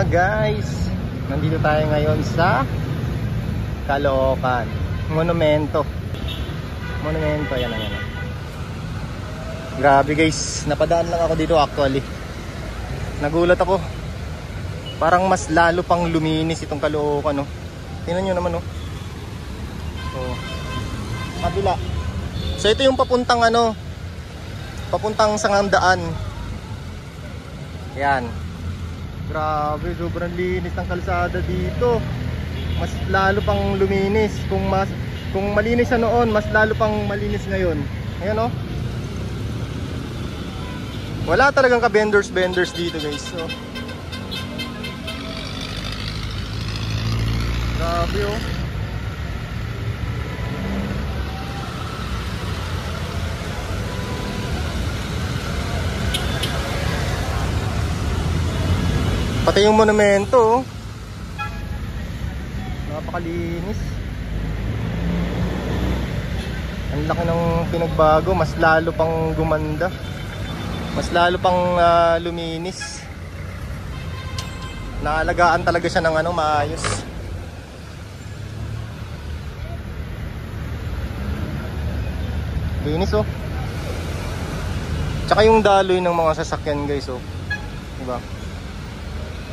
guys, nandito tayo ngayon sa Caloocan Monumento. Yan ang yan. Grabe guys, napadaan lang ako dito actually. Nagulat ako. Parang mas lalo pang luminis itong Caloocan, no. Tingnan niyo naman, no. Oh. Kabila. So ito yung papuntang papuntang Sangandaan. Yan. Grabe, sobrang linis ng kalsada dito. Mas lalo pang luminis. Kung malinis siya noon, mas lalo pang malinis ngayon. Ayan, oh. Wala talagang ka-vendors dito, guys. So, grabe, oh. Pati yung monumento, oh. Napakalinis. Ang laki ng pinagbago, mas lalo pang gumanda. Mas lalo pang luminis. Naalagaan talaga siya ng maayos. Linis, oh. Tsaka yung daloy ng mga sasakyan, guys, oh. Diba?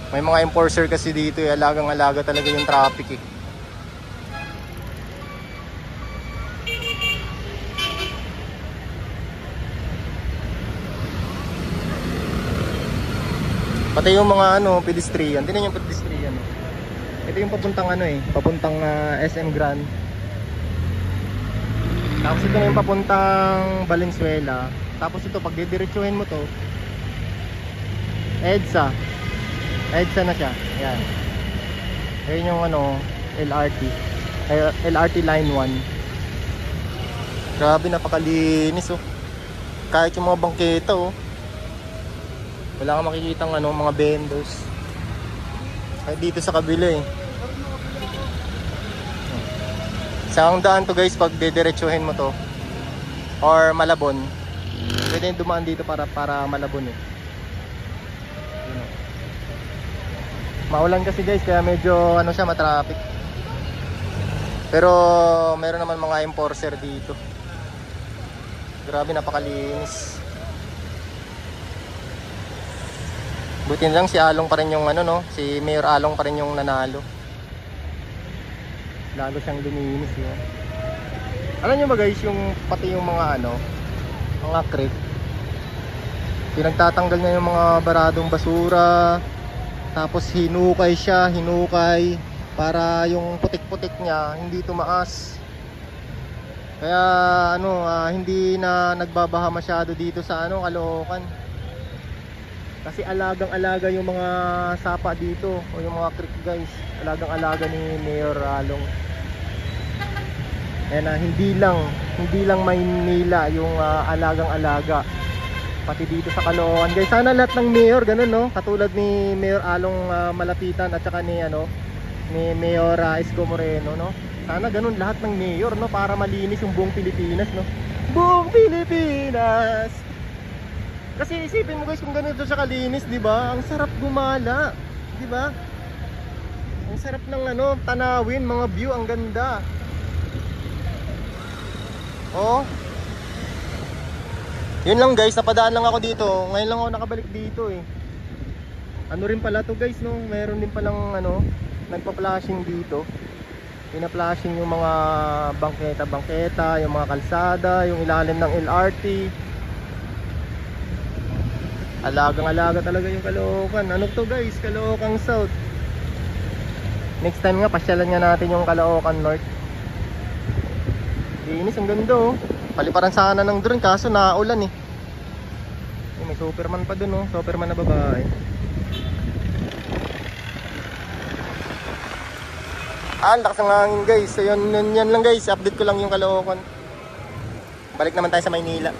May mga enforcer kasi dito, eh. Alagang-alaga talaga yung traffic, eh. Pati yung mga pedestrian. Tingnan yung pedestrian. Ito yung papuntang papuntang SM Grand. Tapos ito yung papuntang Valenzuela. Tapos ito pag didiretsuhin mo to, EDSA na siya. Yan. Ayun yung LRT. LRT line 1. Grabe, napakalinis, oh. Kahit yung mga bangketa, oh. Wala kang makikitang mga vendors. Kahit dito sa kabila, eh. Isang daan to, guys, pag didiretsuhin mo to or Malabon. Pwede dumaan dito para Malabon, eh. Maulan kasi, guys, kaya medyo siya, matraffic. Pero meron naman mga enforcer dito. Grabe, napakalinis. Buti lang si Along pa rin yung si Mayor Along pa rin yung nanalo. Lalo siyang luminis, yun. Alam niyo ba, guys, yung pati yung mga mga creek, pinagtatanggal niya yung mga baradong basura. Tapos hinukay para yung putik-putik niya hindi tumaas. Kaya hindi na nagbabaha masyado dito sa Caloocan. Kasi alagang-alaga yung mga sapa dito o yung mga creek, guys. Alagang-alaga ni Mayor Along. Kaya hindi lang Maynila yung alagang-alaga. Pati dito sa Caloocan, guys. Sana lahat ng mayor ganun, no? Katulad ni Mayor Along Malapitan at saka ni Mayor Isko Moreno, no? Sana ganun lahat ng mayor, no? Para malinis yung buong Pilipinas, no? Buong Pilipinas. Kasi isipin mo, guys, kung ganito siya kalinis, 'di ba? Ang sarap gumala, 'di ba? Ang sarap ng tanawin, mga view, ang ganda. Oh. Yun lang, guys, napadaan lang ako dito. Ngayon lang ako nakabalik dito, eh. Rin pala to, guys, no? Meron din palang nagpa-flashing dito. Pina-flashing yung mga bangketa, yung mga kalsada, yung ilalim ng LRT. Alagang-alaga talaga yung Caloocan. To, guys? Caloocan South. Next time nga, pasyalan nga natin yung Caloocan North. Linis, ang ganda, oh. Paliparan sana ng drone kaso naulan, eh. May Superman pa dun, oh. Superman na babae. Lakas ng hangin, guys. So yan lang, guys. Update ko lang yung Caloocan. Balik naman tayo sa Maynila.